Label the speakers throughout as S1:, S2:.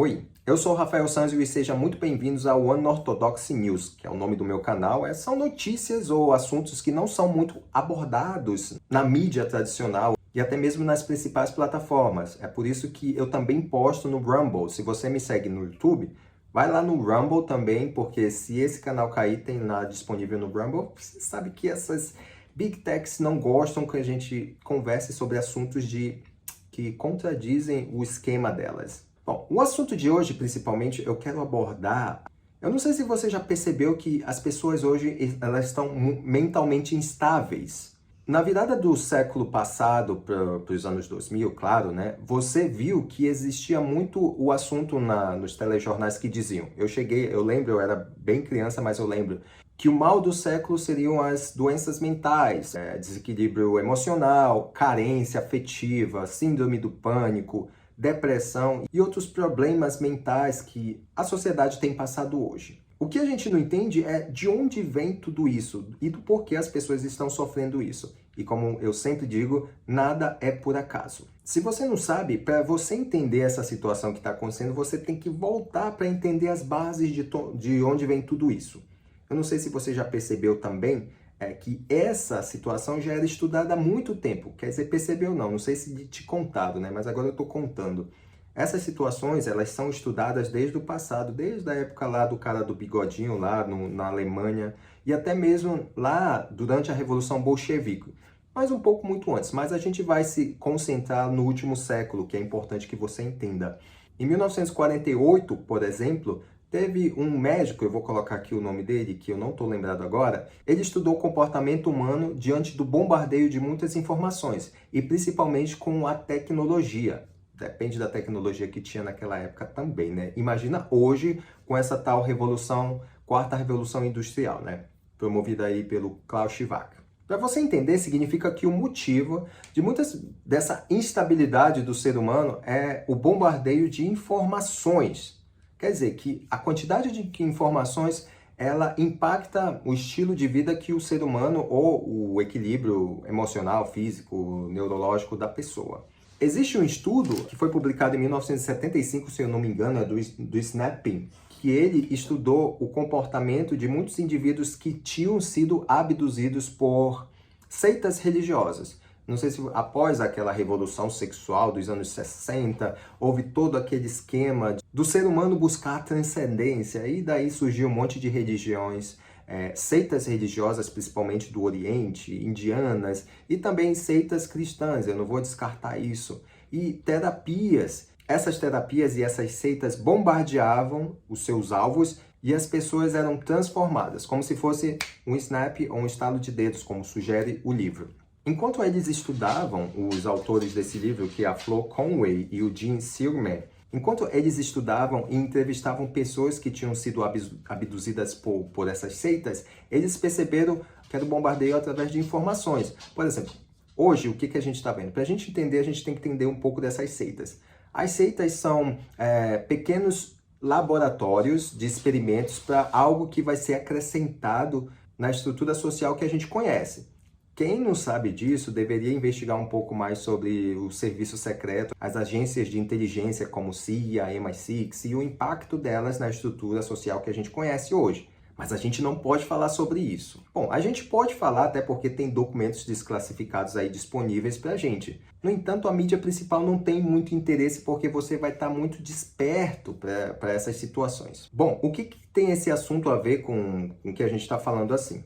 S1: Oi, eu sou o Rafael Sanzio e sejam muito bem-vindos ao Unorthodox News, que é o nome do meu canal. São notícias ou assuntos que não são muito abordados na mídia tradicional e até mesmo nas principais plataformas. É por isso que eu também posto no Rumble. Se você me segue no YouTube, vai lá no Rumble também, porque se esse canal cair, tem lá disponível no Rumble. Você sabe que essas Big Techs não gostam que a gente converse sobre assuntos que contradizem o esquema delas. Bom, o assunto de hoje, principalmente, eu quero abordar. Eu não sei se você já percebeu que as pessoas hoje elas estão mentalmente instáveis. Na virada do século passado para os anos 2000, claro, né? Você viu que existia muito o assunto nos telejornais que diziam. Eu lembro, eu era bem criança, mas eu lembro que o mal do século seriam as doenças mentais, desequilíbrio emocional, carência afetiva, síndrome do pânico, depressão e outros problemas mentais que a sociedade tem passado hoje. O que a gente não entende é de onde vem tudo isso e do porquê as pessoas estão sofrendo isso. E como eu sempre digo, nada é por acaso. Se você não sabe, para você entender essa situação que está acontecendo, você tem que voltar para entender as bases de onde vem tudo isso. Eu não sei se você já percebeu também que essa situação já era estudada há muito tempo. Quer dizer, percebeu não sei se te contado, né? Mas agora eu estou contando. Essas situações, elas são estudadas desde o passado, desde a época lá do cara do bigodinho, lá na Alemanha, e até mesmo lá durante a Revolução Bolchevique. Mas um pouco muito antes. Mas a gente vai se concentrar no último século, que é importante que você entenda. Em 1948, por exemplo, teve um médico, eu vou colocar aqui o nome dele, que eu não estou lembrado agora, ele estudou o comportamento humano diante do bombardeio de muitas informações, e principalmente com a tecnologia. Depende da tecnologia que tinha naquela época também, né? Imagina hoje com essa tal revolução, quarta revolução industrial, né? Promovida aí pelo Klaus Schwab. Para você entender, significa que o motivo de dessa instabilidade do ser humano é o bombardeio de informações. Quer dizer, que a quantidade de informações, ela impacta o estilo de vida que o ser humano ou o equilíbrio emocional, físico, neurológico da pessoa. Existe um estudo que foi publicado em 1975, se eu não me engano, é do Snapin, que ele estudou o comportamento de muitos indivíduos que tinham sido abduzidos por seitas religiosas. Não sei se após aquela revolução sexual dos anos 60, houve todo aquele esquema do ser humano buscar a transcendência, e daí surgiu um monte de religiões, seitas religiosas, principalmente do Oriente, indianas, e também seitas cristãs, eu não vou descartar isso, e terapias. Essas terapias e essas seitas bombardeavam os seus alvos e as pessoas eram transformadas, como se fosse um snap ou um estalo de dedos, como sugere o livro. Enquanto eles estudavam, os autores desse livro, que é a Flo Conway e o Gene Silverman, enquanto eles estudavam e entrevistavam pessoas que tinham sido abduzidas por essas seitas, eles perceberam que era um bombardeio através de informações. Por exemplo, hoje, o que a gente está vendo? Para a gente entender, a gente tem que entender um pouco dessas seitas. As seitas são pequenos laboratórios de experimentos para algo que vai ser acrescentado na estrutura social que a gente conhece. Quem não sabe disso deveria investigar um pouco mais sobre o serviço secreto, as agências de inteligência como CIA, MI6 e o impacto delas na estrutura social que a gente conhece hoje. Mas a gente não pode falar sobre isso. Bom, a gente pode falar até porque tem documentos desclassificados aí disponíveis para a gente. No entanto, a mídia principal não tem muito interesse porque você vai estar muito desperto para essas situações. Bom, o que tem esse assunto a ver com o que a gente está falando assim?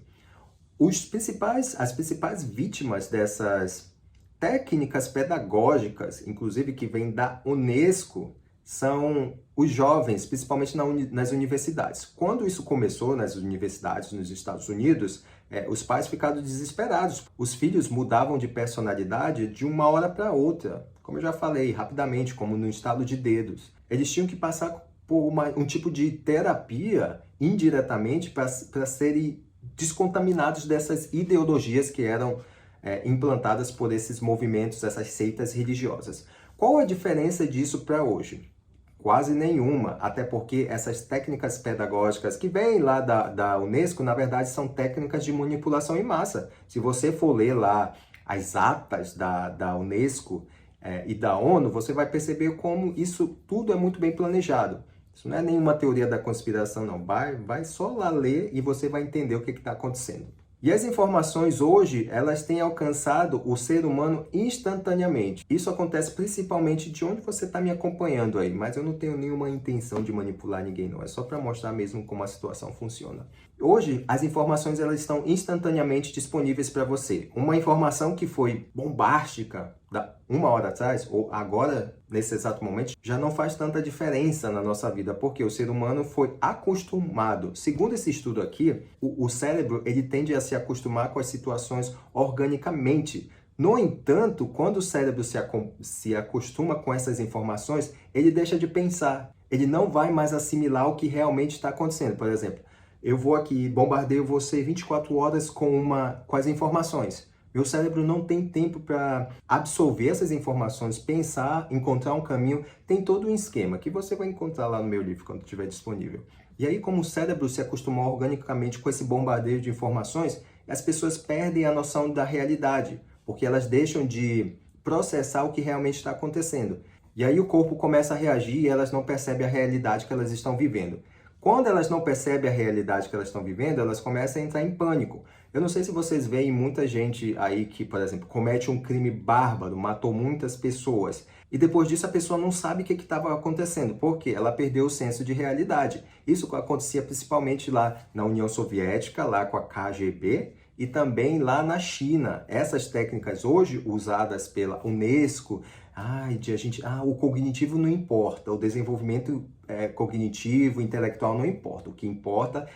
S1: As principais vítimas dessas técnicas pedagógicas, inclusive que vêm da Unesco, são os jovens, principalmente nas universidades. Quando isso começou nas universidades nos Estados Unidos, os pais ficaram desesperados. Os filhos mudavam de personalidade de uma hora para outra, como eu já falei, rapidamente, como no estalo de dedos. Eles tinham que passar por um tipo de terapia, indiretamente, para serem descontaminados dessas ideologias que eram implantadas por esses movimentos, essas seitas religiosas. Qual a diferença disso para hoje? Quase nenhuma, até porque essas técnicas pedagógicas que vêm lá da Unesco, na verdade, são técnicas de manipulação em massa. Se você for ler lá as atas da Unesco, e da ONU, você vai perceber como isso tudo é muito bem planejado. Isso não é nenhuma teoria da conspiração, não. Vai só lá ler e você vai entender o que está acontecendo. E as informações hoje, elas têm alcançado o ser humano instantaneamente. Isso acontece principalmente de onde você está me acompanhando aí, mas eu não tenho nenhuma intenção de manipular ninguém, não. É só para mostrar mesmo como a situação funciona. Hoje, as informações elas estão instantaneamente disponíveis para você. Uma informação que foi bombástica uma hora atrás, ou agora, nesse exato momento, já não faz tanta diferença na nossa vida, porque o ser humano foi acostumado. Segundo esse estudo aqui, o cérebro ele tende a se acostumar com as situações organicamente. No entanto, quando o cérebro se acostuma com essas informações, ele deixa de pensar. Ele não vai mais assimilar o que realmente está acontecendo. Por exemplo, eu vou aqui, bombardeio você 24 horas com as informações. Meu cérebro não tem tempo para absorver essas informações, pensar, encontrar um caminho. Tem todo um esquema que você vai encontrar lá no meu livro, quando estiver disponível. E aí, como o cérebro se acostumou organicamente com esse bombardeio de informações, as pessoas perdem a noção da realidade, porque elas deixam de processar o que realmente está acontecendo. E aí o corpo começa a reagir e elas não percebem a realidade que elas estão vivendo. Quando elas não percebem a realidade que elas estão vivendo, elas começam a entrar em pânico. Eu não sei se vocês veem muita gente aí que, por exemplo, comete um crime bárbaro, matou muitas pessoas, e depois disso a pessoa não sabe o que estava acontecendo, porque ela perdeu o senso de realidade. Isso acontecia principalmente lá na União Soviética, lá com a KGB, e também lá na China. Essas técnicas hoje usadas pela Unesco, o cognitivo não importa, o desenvolvimento cognitivo, intelectual não importa. O que importa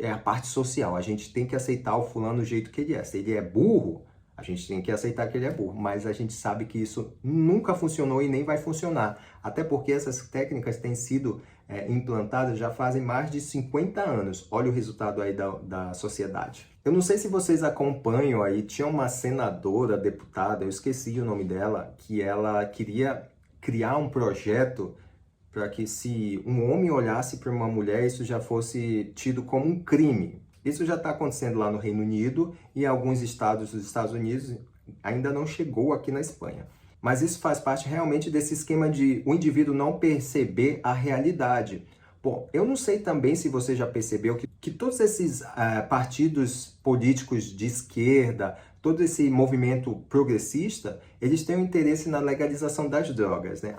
S1: é a parte social. A gente tem que aceitar o fulano do jeito que ele é. Se ele é burro, a gente tem que aceitar que ele é burro. Mas a gente sabe que isso nunca funcionou e nem vai funcionar. Até porque essas técnicas têm sido implantadas já fazem mais de 50 anos. Olha o resultado aí da sociedade. Eu não sei se vocês acompanham aí, tinha uma senadora, deputada, eu esqueci o nome dela, que ela queria criar um projeto para que se um homem olhasse para uma mulher, isso já fosse tido como um crime. Isso já está acontecendo lá no Reino Unido e em alguns estados dos Estados Unidos, ainda não chegou aqui na Espanha. Mas isso faz parte realmente desse esquema de o indivíduo não perceber a realidade. Bom, eu não sei também se você já percebeu que todos esses partidos políticos de esquerda, todo esse movimento progressista, eles têm um interesse na legalização das drogas, né?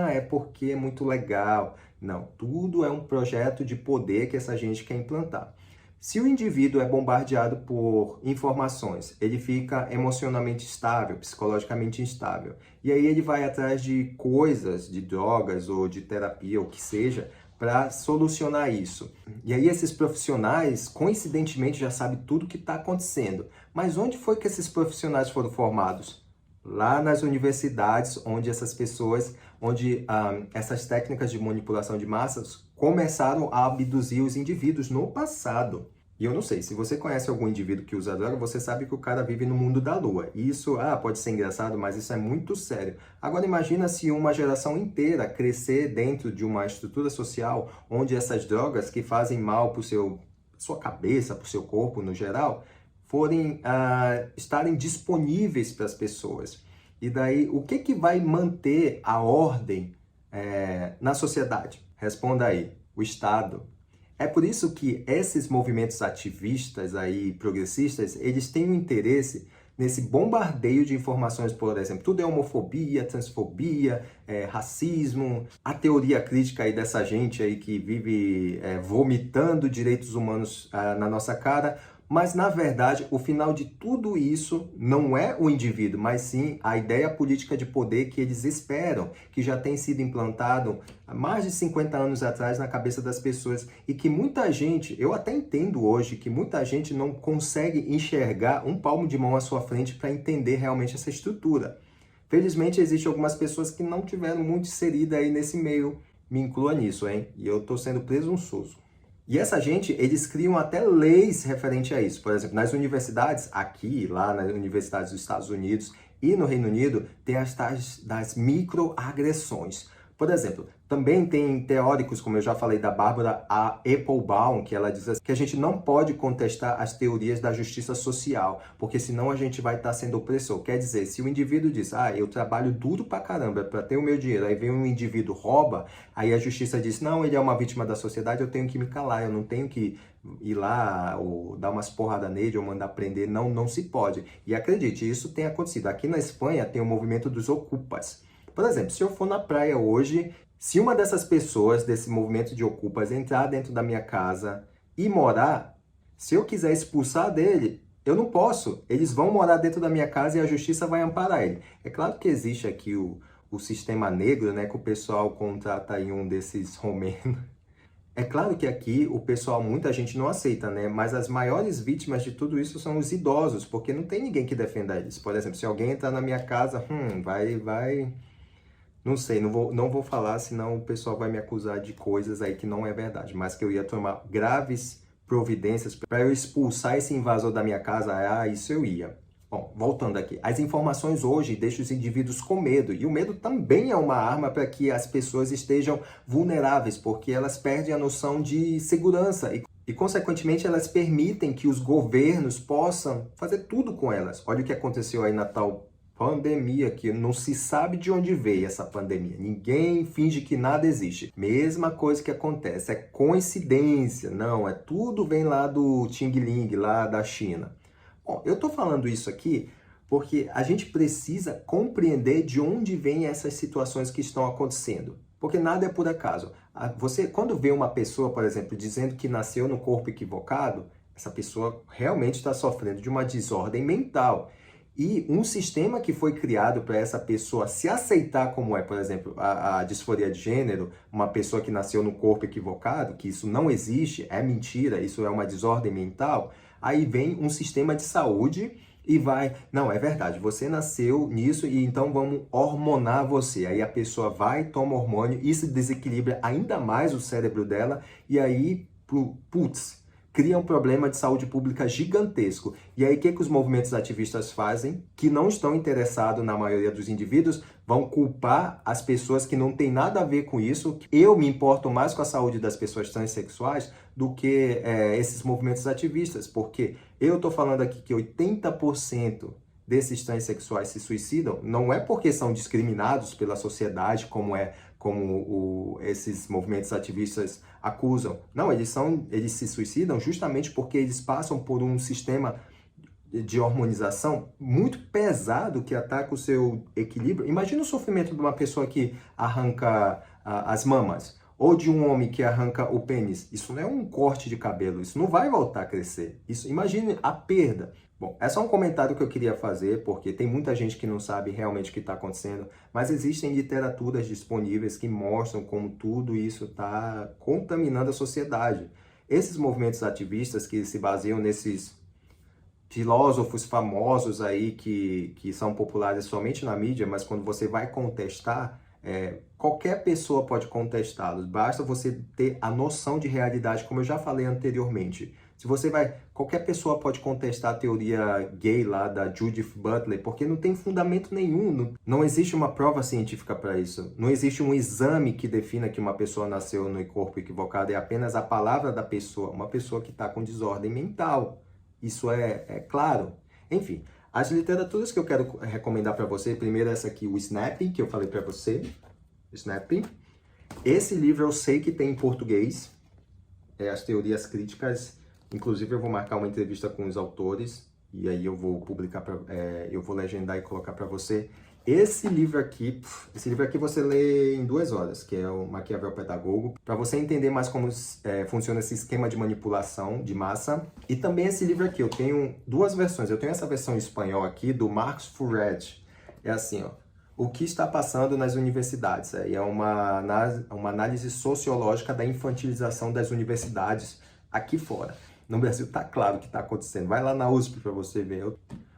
S1: É porque é muito legal. Não, tudo é um projeto de poder que essa gente quer implantar. Se o indivíduo é bombardeado por informações, ele fica emocionalmente estável, psicologicamente instável. E aí ele vai atrás de coisas, de drogas ou de terapia, ou o que seja, para solucionar isso. E aí esses profissionais, coincidentemente, já sabem tudo o que está acontecendo. Mas onde foi que esses profissionais foram formados? Lá nas universidades, onde essas técnicas de manipulação de massas começaram a abduzir os indivíduos no passado. E eu não sei, se você conhece algum indivíduo que usa droga, você sabe que o cara vive no mundo da lua. E isso, pode ser engraçado, mas isso é muito sério. Agora imagina se uma geração inteira crescer dentro de uma estrutura social onde essas drogas que fazem mal para sua cabeça, para o seu corpo no geral, estarem disponíveis para as pessoas. E daí, o que vai manter a ordem na sociedade? Responda aí, o Estado. É por isso que esses movimentos ativistas aí, progressistas, eles têm um interesse nesse bombardeio de informações, por exemplo, tudo é homofobia, transfobia, racismo, a teoria crítica aí dessa gente aí que vive vomitando direitos humanos na nossa cara. Mas, na verdade, o final de tudo isso não é o indivíduo, mas sim a ideia política de poder que eles esperam, que já tem sido implantado há mais de 50 anos atrás na cabeça das pessoas e que muita gente, eu até entendo hoje, que muita gente não consegue enxergar um palmo de mão à sua frente para entender realmente essa estrutura. Felizmente, existem algumas pessoas que não tiveram muito inserida aí nesse meio, me inclua nisso, hein? E eu estou sendo presunçoso. E essa gente, eles criam até leis referente a isso. Por exemplo, nas universidades, aqui, lá nas universidades dos Estados Unidos e no Reino Unido, tem as tais das microagressões. Por exemplo, também tem teóricos, como eu já falei, da Barbara Applebaum, que ela diz que a gente não pode contestar as teorias da justiça social, porque senão a gente vai estar sendo opressor. Quer dizer, se o indivíduo diz, eu trabalho duro pra caramba para ter o meu dinheiro, aí vem um indivíduo rouba, aí a justiça diz, não, ele é uma vítima da sociedade, eu tenho que me calar, eu não tenho que ir lá ou dar umas porradas nele ou mandar prender, não, não se pode. E acredite, isso tem acontecido. Aqui na Espanha tem o movimento dos ocupas. Por exemplo, se eu for na praia hoje, se uma dessas pessoas desse movimento de ocupas entrar dentro da minha casa e morar, se eu quiser expulsar dele, eu não posso. Eles vão morar dentro da minha casa e a justiça vai amparar ele. É claro que existe aqui o sistema negro, né, que o pessoal contrata aí um desses romenos. É claro que aqui o pessoal, muita gente não aceita, né? Mas as maiores vítimas de tudo isso são os idosos, porque não tem ninguém que defenda eles. Por exemplo, se alguém entrar na minha casa, vai. Não sei, não vou falar, senão o pessoal vai me acusar de coisas aí que não é verdade, mas que eu ia tomar graves providências para eu expulsar esse invasor da minha casa, isso eu ia. Bom, voltando aqui, as informações hoje deixam os indivíduos com medo, e o medo também é uma arma para que as pessoas estejam vulneráveis, porque elas perdem a noção de segurança e consequentemente, elas permitem que os governos possam fazer tudo com elas. Olha o que aconteceu aí na tal pandemia, que não se sabe de onde veio essa pandemia. Ninguém finge que nada existe. Mesma coisa que acontece, é coincidência. Não, tudo vem lá do Xing Ling, lá da China. Bom, eu estou falando isso aqui porque a gente precisa compreender de onde vêm essas situações que estão acontecendo. Porque nada é por acaso. Você, quando vê uma pessoa, por exemplo, dizendo que nasceu no corpo equivocado, essa pessoa realmente está sofrendo de uma desordem mental. E um sistema que foi criado para essa pessoa se aceitar como é, por exemplo, a disforia de gênero, uma pessoa que nasceu no corpo equivocado, que isso não existe, é mentira, isso é uma desordem mental, aí vem um sistema de saúde e vai, não, é verdade, você nasceu nisso e então vamos hormonar você. Aí a pessoa vai, toma hormônio, isso desequilibra ainda mais o cérebro dela e aí, putz, cria um problema de saúde pública gigantesco. E aí, o que os movimentos ativistas fazem? Que não estão interessados na maioria dos indivíduos, vão culpar as pessoas que não têm nada a ver com isso. Eu me importo mais com a saúde das pessoas transexuais do que esses movimentos ativistas, porque eu estou falando aqui que 80% desses transexuais se suicidam, não é porque são discriminados pela sociedade, como esses movimentos ativistas acusam. Não, eles se suicidam justamente porque eles passam por um sistema de hormonização muito pesado que ataca o seu equilíbrio. Imagina o sofrimento de uma pessoa que arranca as mamas, ou de um homem que arranca o pênis. Isso não é um corte de cabelo, isso não vai voltar a crescer. Imagine a perda. Bom, é só um comentário que eu queria fazer, porque tem muita gente que não sabe realmente o que está acontecendo, mas existem literaturas disponíveis que mostram como tudo isso está contaminando a sociedade. Esses movimentos ativistas que se baseiam nesses filósofos famosos aí que são populares somente na mídia, mas quando você vai contestar, qualquer pessoa pode contestá-los, basta você ter a noção de realidade, como eu já falei anteriormente. Qualquer pessoa pode contestar a teoria gay lá da Judith Butler, porque não tem fundamento nenhum, não existe uma prova científica para isso, não existe um exame que defina que uma pessoa nasceu no corpo equivocado, é apenas a palavra da pessoa, uma pessoa que está com desordem mental. Isso é claro. Enfim, as literaturas que eu quero recomendar para você, primeiro essa aqui, o Snapping, que eu falei para você. Snapping. Esse livro eu sei que tem em português, as teorias críticas. Inclusive eu vou marcar uma entrevista com os autores e aí eu vou publicar, eu vou legendar e colocar para você. Esse livro aqui você lê em 2 horas, que é o Maquiavel Pedagogo, para você entender mais como funciona esse esquema de manipulação de massa. E também esse livro aqui, eu tenho 2 versões. Eu tenho essa versão em espanhol aqui, do Marcos Furred. É assim, ó. O que está passando nas universidades? É uma análise sociológica da infantilização das universidades aqui fora. No Brasil está claro o que está acontecendo. Vai lá na USP para você ver.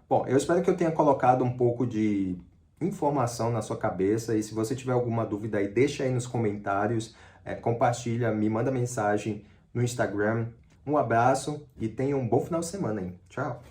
S1: Bom, eu espero que eu tenha colocado um pouco de informação na sua cabeça e se você tiver alguma dúvida aí, deixa aí nos comentários, compartilha, me manda mensagem no Instagram. Um abraço e tenha um bom final de semana, hein? Tchau!